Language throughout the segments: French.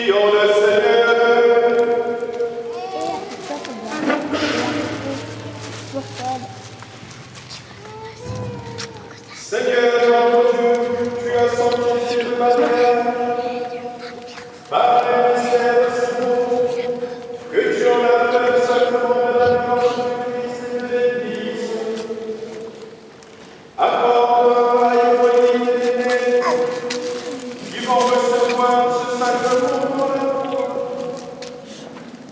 Prions le Seigneur. Seigneur notre Dieu, tu as sanctifié le baptême par le mystère de ce mot, que tu en as fait le sacrement de l'alliance du Christ et de l'Église. Accorde à Hippolyte et Thérèse, qui vont recevoir ce sacrement pour leur foi,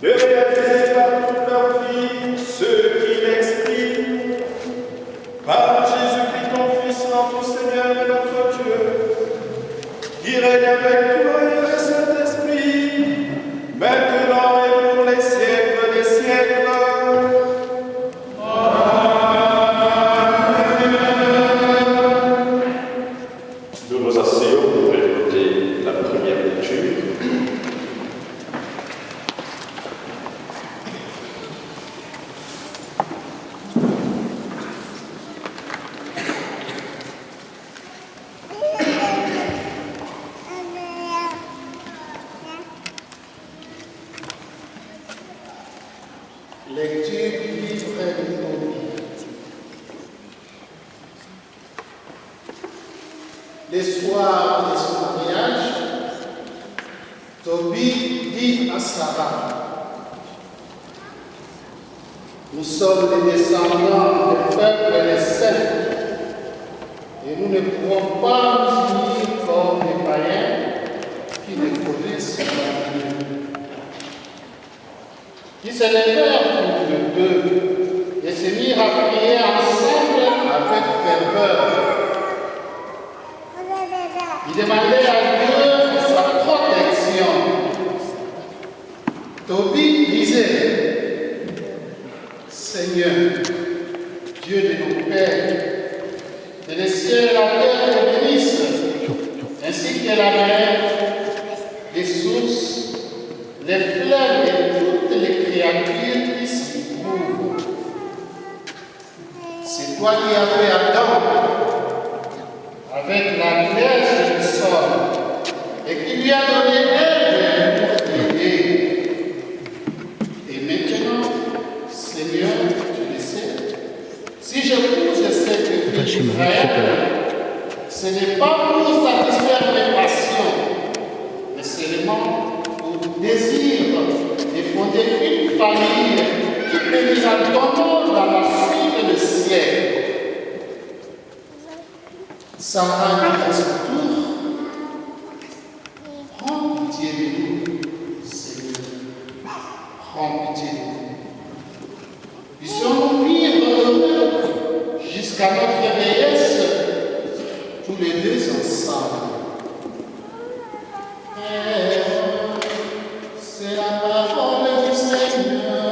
de réaliser par toute leur vie ce qu'il explique. Par Jésus-Christ, ton Fils, notre Seigneur et notre Dieu, qui règne avec toi et le Saint-Esprit, maintenant et pour les siècles des siècles. Nous nous asseyons pour écouter la première lecture. Lecture du livre de Tobie. Le soir de son mariage, Tobie dit à Sarah: nous sommes les descendants du peuple des saints, et nous ne pouvons pas nous unir comme des païens qui ne connaissent pas Dieu. Qui se levèrent tous les deux et se mirent à prier ensemble avec ferveur. Ils demandaient à Dieu sa protection. Tobie disait: Seigneur, Dieu de nos pères, que le ciel et la terre te bénissent, ainsi que la mer, les sources, les fleuves et toutes les créatures qui s'y trouvent. C'est toi qui as fait Adam avec la glaise du sol et qui lui a donné Ève pour t'aider. Et maintenant, Seigneur, tu le sais, si je pousse cette vie d'Israël, ce n'est pas pour satisfaire mes passions, mais seulement pour désir de fonder une famille qui bénira ton nom dans la suite du siècle. Sarah dit à son tour: prends pitié de nous, Seigneur, prends pitié de nous. Puissions-nous vivre heureux jusqu'à notre vieillesse, tous les deux ensemble. C'est la parole du Seigneur.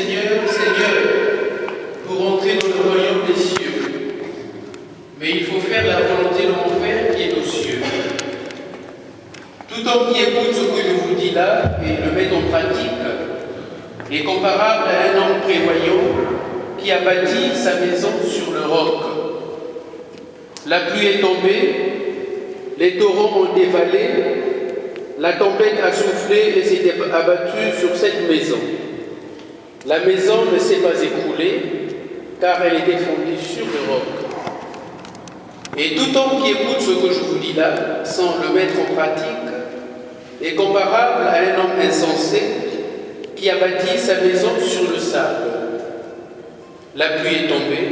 Seigneur, Seigneur, pour entrer dans le royaume des cieux. Mais il faut faire la volonté de mon Père qui est aux cieux. Tout homme qui écoute ce que je vous dis là et le met en pratique est comparable à un homme prévoyant qui a bâti sa maison sur le roc. La pluie est tombée, les torrents ont dévalé, la tempête a soufflé et s'est abattue sur cette maison. La maison ne s'est pas écroulée, car elle était fondée sur le roc. Et tout homme qui écoute ce que je vous dis là, sans le mettre en pratique, est comparable à un homme insensé qui a bâti sa maison sur le sable. La pluie est tombée,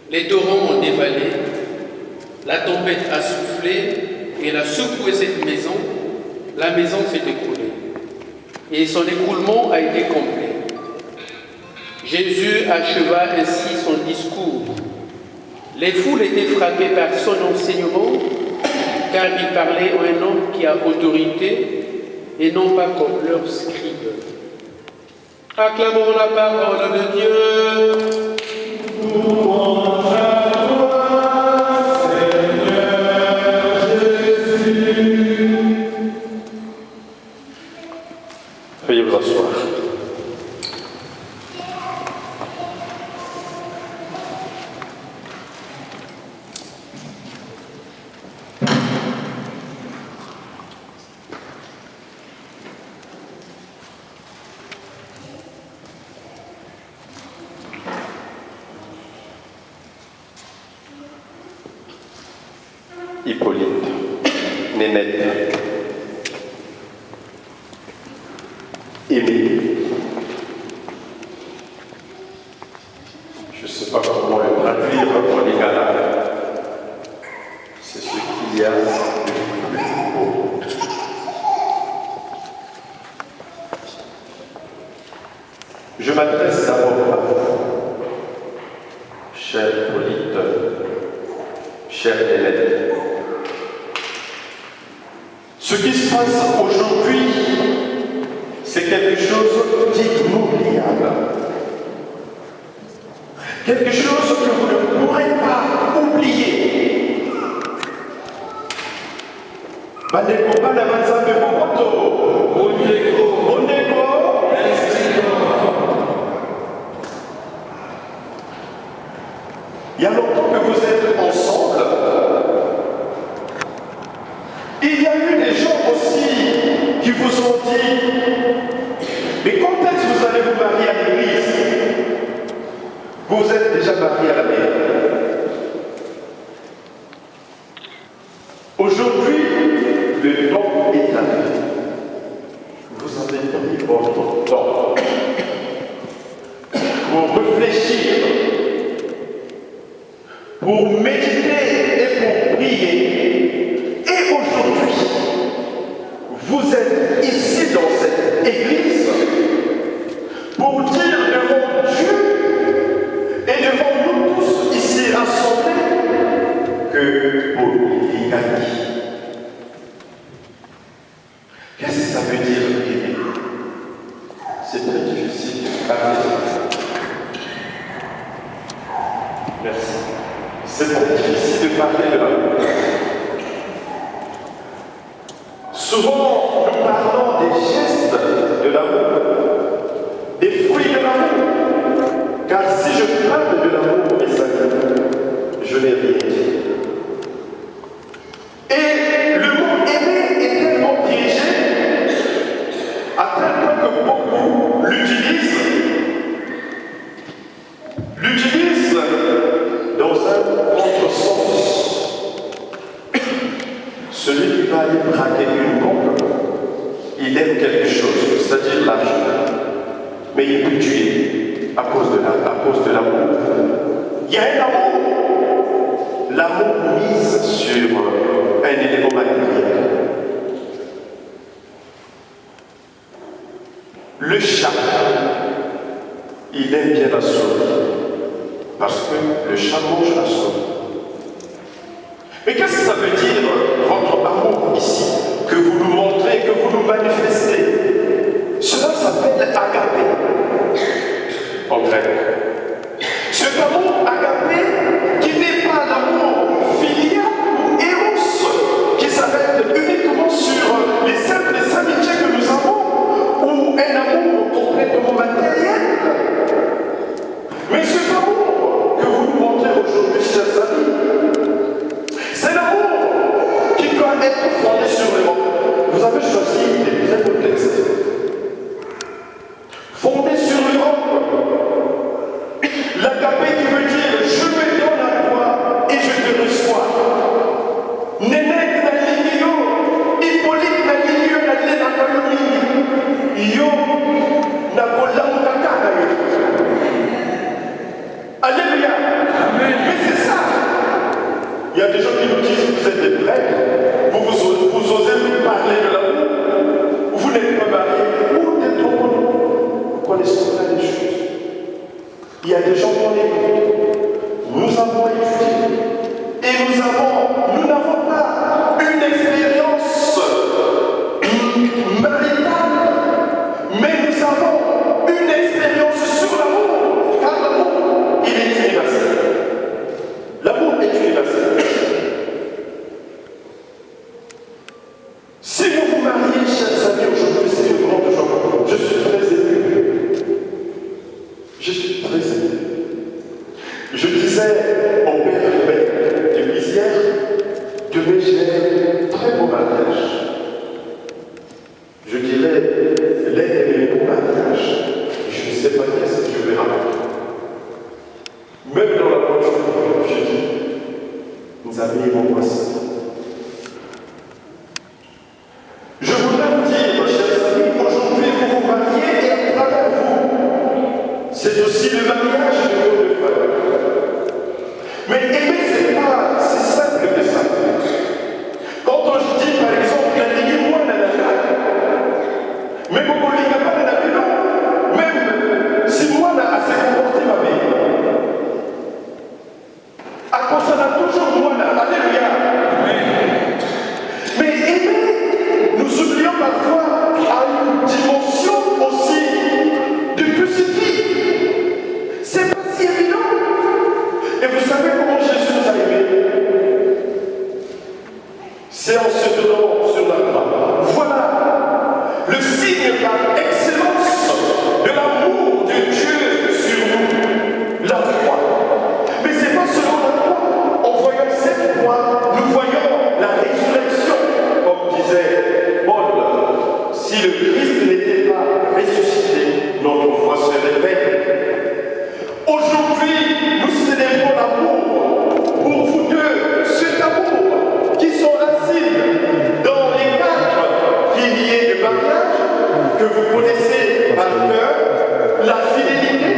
les torrents ont dévalé, la tempête a soufflé et elle a secoué cette maison. La maison s'est écroulée et son écroulement a été complet. Jésus acheva ainsi son discours. Les foules étaient frappées par son enseignement, car il parlait à un homme qui a autorité et non pas comme leurs scribes. Acclamons la parole de Dieu. Louange à toi, Seigneur Jésus. Veuillez vous asseoir. Hippolyte, Nénette, Émile. Je ne sais pas comment le traduire en lingala. C'est ce qu'il y a de plus beau. Je m'adresse d'abord à vous, cher Hippolyte, cher Nénette. Ce qui se passe aujourd'hui, c'est quelque chose d'inoubliable. Quelque chose que vous ne pourrez pas oublier. Bandeko bana banzambe bokoto. Ondeko. Il y a longtemps que vous êtes ensemble. Il y a eu des gens aussi qui vous ont dit, mais quand est-ce que vous allez vous marier à l'église? Vous êtes déjà marié à la mairie. Aujourd'hui, le temps est arrivé. Vous avez pris votre temps pour réfléchir, pour méditer et pour prier. Et aujourd'hui, vous êtes ici dans cette église pour dire devant Dieu et devant nous tous ici rassemblés que vous l'avez gagné. Qu'est-ce que ça veut dire aimer? C'est très difficile de parler. Merci. C'est très difficile de parler de l'amour. Souvent, nous parlons des gestes de l'amour, des fruits de l'amour. Car si je parle de l'amour, mes amis, je n'ai rien dit. Et le mot aimer est tellement piégé, à tel point que beaucoup l'utilisent dans un contresens. Celui qui va aller braquer une bombe, il aime quelque chose, c'est-à-dire l'argent. Mais il peut tuer à cause de l'amour. Il y a un amour. L'amour mise sur un élément matériel. Le chat, il aime bien la souris. Parce que le chat mange la souris. Mais qu'est-ce que ça veut dire, votre amour ici, que vous nous montrez, que vous nous manifestez? Cela s'appelle agapé. connaissons là des choses. Il y a des gens qu'on écoute. Nous avons étudié. Et nous n'avons pas une expérience maritale, mais nous avons une expérience sur l'amour, car l'amour, il est universel. L'amour est universel. Si vous vous mariez, chers amis, aujourd'hui, c'est une grande joie. Je suis très ému. Je suis très ému. Je disais au père de Lisière, demain j'ai un très beau mariage. Je dirais l'un des beaux mariages. Je ne sais pas qu'est-ce que je vais raconter. Même dans la voiture, je dis, nous amis, mon voici. Je voudrais vous dire, chers amis, qu'aujourd'hui vous vous mariez et à travers vous, c'est aussi le mariage de vos deux frères. Mais aimer, c'est pas si simple que ça. Quand on dit par exemple, il y a des mois dans la mais beaucoup de gens pas dans la même si moi j'ai assez comporté ma vie. À cause ça a toujours moi là, alléluia. Mais aimer, nous oublions parfois à une dimension aussi de petite. C'est pas si évident. Et vous savez comment Jésus nous a aimés? C'est en se donnant sur la croix. Voilà le signe par excellence de l'amour de Dieu sur nous, la foi. Mais ce n'est pas seulement la foi. En voyant cette foi, nous voyons la résurrection. Comme disait Paul, si le Christ n'était pas ressuscité, notre foi se révèle. Aujourd'hui, nous célébrons l'amour pour vous deux, cet amour qui sont racines dans les 4 piliers du mariage que vous connaissez par cœur, la fidélité.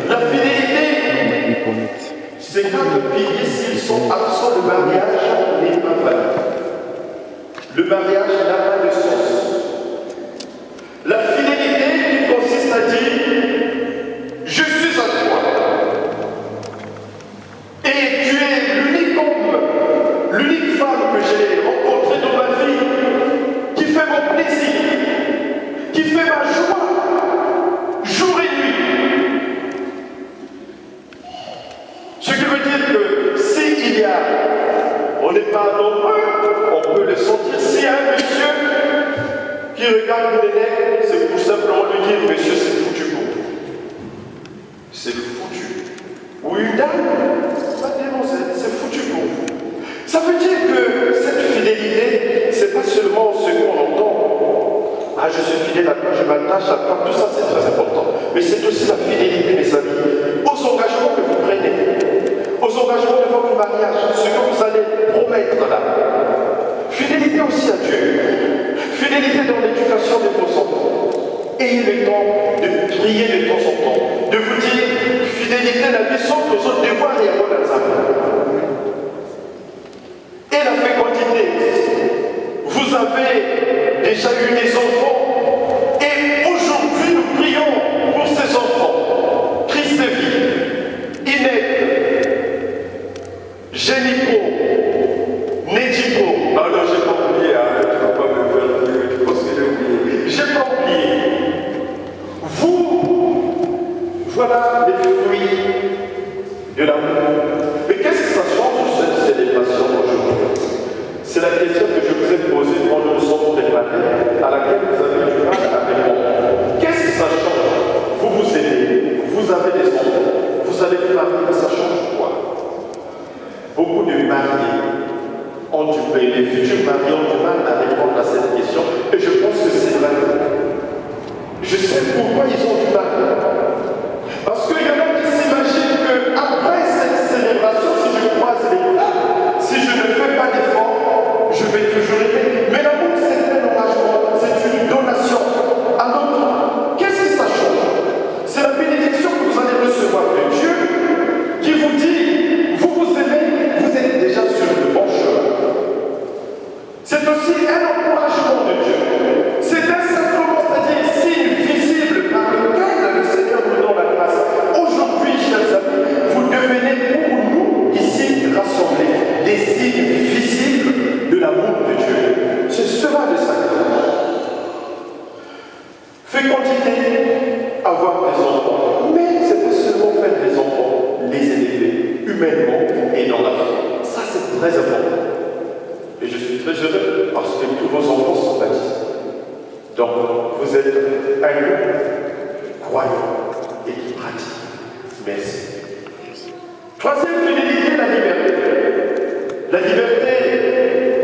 La fidélité, ces 4 piliers, s'ils sont absents, le mariage n'est pas valide. Le mariage n'a pas de sens. La fidélité qui consiste à dire je suis à toi. Et tu es l'unique homme, l'unique femme que j'ai rencontrée dans ma vie, qui fait mon plaisir, qui fait ma joie, jour et nuit. Ce qui veut dire que s'il y a, on n'est pas nombreux, on peut le sentir. S'il y a un monsieur qui regarde les nègres, c'est pour simplement lui dire, monsieur, c'est foutu pour vous. C'est foutu. Ou une dame, c'est foutu pour vous. Ça veut dire que cette fidélité, c'est pas seulement ce qu'on entend. Ah, je suis fidèle à toi, je m'attache à toi, tout ça c'est très important. Mais c'est aussi la fidélité, mes amis, aux engagements que vous prenez, aux engagements de votre mariage, ce que vous allez promettre là. Fidélité aussi à Dieu. Fidélité dans l'éducation de vos enfants. Ayez le temps de prier de temps en temps, de vous dire fidélité la mission que vous devez devoir et à votre et la fécondité. Vous avez déjà eu des enfants et aujourd'hui nous prions pour ces enfants. Christ de vie, Inès, Génico, Nédico. Alors j'ai pas oublié, tu ne vas pas me faire dire, tu penses que j'ai oublié. J'ai pas oublié. Vous, voilà les fruits de l'amour. Mais qu'est-ce que ça change cette célébration aujourd'hui? C'est la question que je vous ai posée quand nous nous sommes préparés, à laquelle vous avez du mal à répondre. Qu'est-ce que ça change? Vous vous aimez, vous avez des enfants, vous allez vous marier, mais ça change quoi? Beaucoup de mariés ont du mal, les futurs mariés ont du mal à répondre à cette question, et je pense que c'est vrai. Je sais pourquoi ils ont du mal. Parce qu'il y en a qui s'imaginent qu'après cette célébration, si je croise les bras, si je ne fais pas d'effort, je vais toujours aimer. Mais l'amour, c'est un engagement, c'est une donation à l'autre. Qu'est-ce que ça change? C'est la bénédiction que vous allez recevoir de Dieu qui vous dit, vous vous aimez, vous êtes déjà sur le bon chemin. C'est aussi un encouragement de Dieu. C'est un sacrement, c'est-à-dire signe visible par lequel fécondité, avoir des enfants. Mais c'est pas seulement faire des enfants, les élever humainement et dans la vie. Ça, c'est très important. Et je suis très heureux parce que tous vos enfants sont baptisés. Donc, vous êtes un groupe croyant et qui pratique. Merci. Troisième fidélité, la liberté. La liberté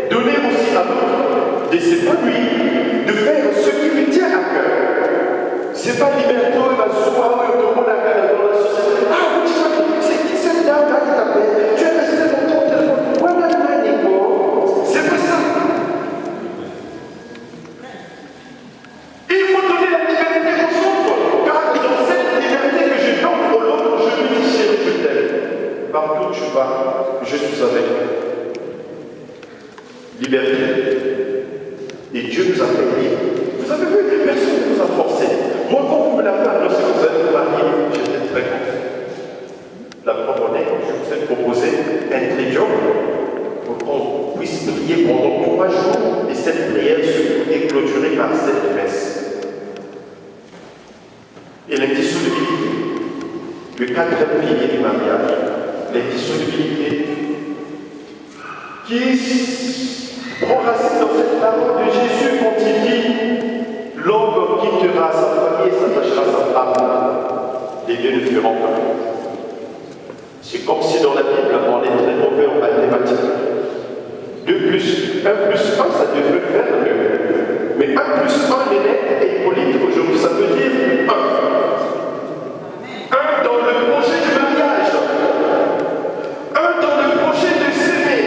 donnée aussi à l'autre de s'épanouir, de faire ce qui lui tient à cœur. C'est pas liberté, la joie, tout le monde a cœur dans la société. Ah oui, c'est qui cette dame-là qui t'appelle? Tu es resté dans ton téléphone. Ouais, Nico. C'est pas ça. Il faut donner la liberté aux autres, car dans cette liberté que je donne aux autres, je lui dis chérie, je t'aime. Partout où tu vas, je suis avec toi. Liberté. Et Dieu nous a fait libre. Vous avez vu, personne ne nous a forcé. Moi, quand vous me l'avez annoncé, vous allez vous marier, j'étais très content. La première année, je vous ai proposé un trédium pour qu'on puisse prier pendant 3 jours et cette prière est clôturée par cette messe. Et l'indissolubilité, le 4e pilier du mariage, l'indissolubilité qui prend racine dans cette parole de Jésus quand il dit l'homme quittera sa famille et s'attachera à sa femme. Les deux ne feront pas. C'est comme si dans la Bible, on est très mauvais en mathématiques. 2 plus 1 plus 1, ça devrait faire 2. Mais 1 plus 1 est net et Hippolyte, aujourd'hui, ça veut dire 1. 1 dans le projet du mariage. 1 dans le projet de s'aimer.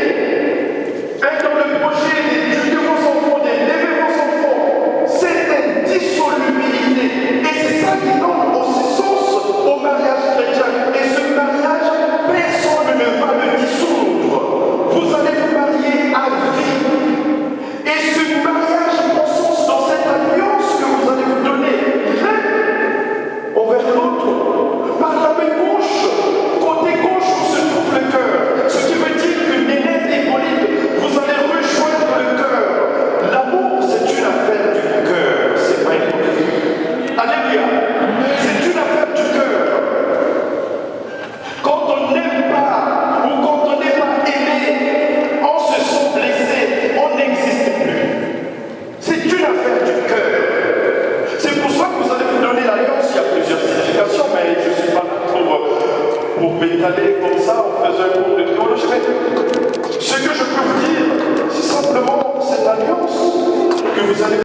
1 dans le projet d'éduquer vos enfants, d'élever vos enfants. C'est indissolubilité. Et c'est ça qui donne aussi sens au mariage chrétien. Et ce mariage, personne ne va le dissoudre. Vous allez vous marier à vie. Et ce mariage prend sens dans cette alliance que vous allez vous donner l'un envers l'autre. Par la main gauche, côté gauche où se trouve le cœur. Ce qui veut dire que Nénette et Hippolyte, vous allez rejoindre le cœur. L'amour, c'est une affaire du cœur. C'est pas une affaire. Alléluia. C'est une affaire du cœur. Quand on n'aime pas ou quand on n'est pas aimé, on se sent blessé, on n'existe plus. C'est une affaire du cœur. C'est pour ça que vous allez vous donner l'alliance. Il y a plusieurs significations, mais je ne suis pas là pour m'étaler comme ça en faisant un cours de théologie. Mais ce que je peux vous dire, c'est simplement cette alliance que vous allez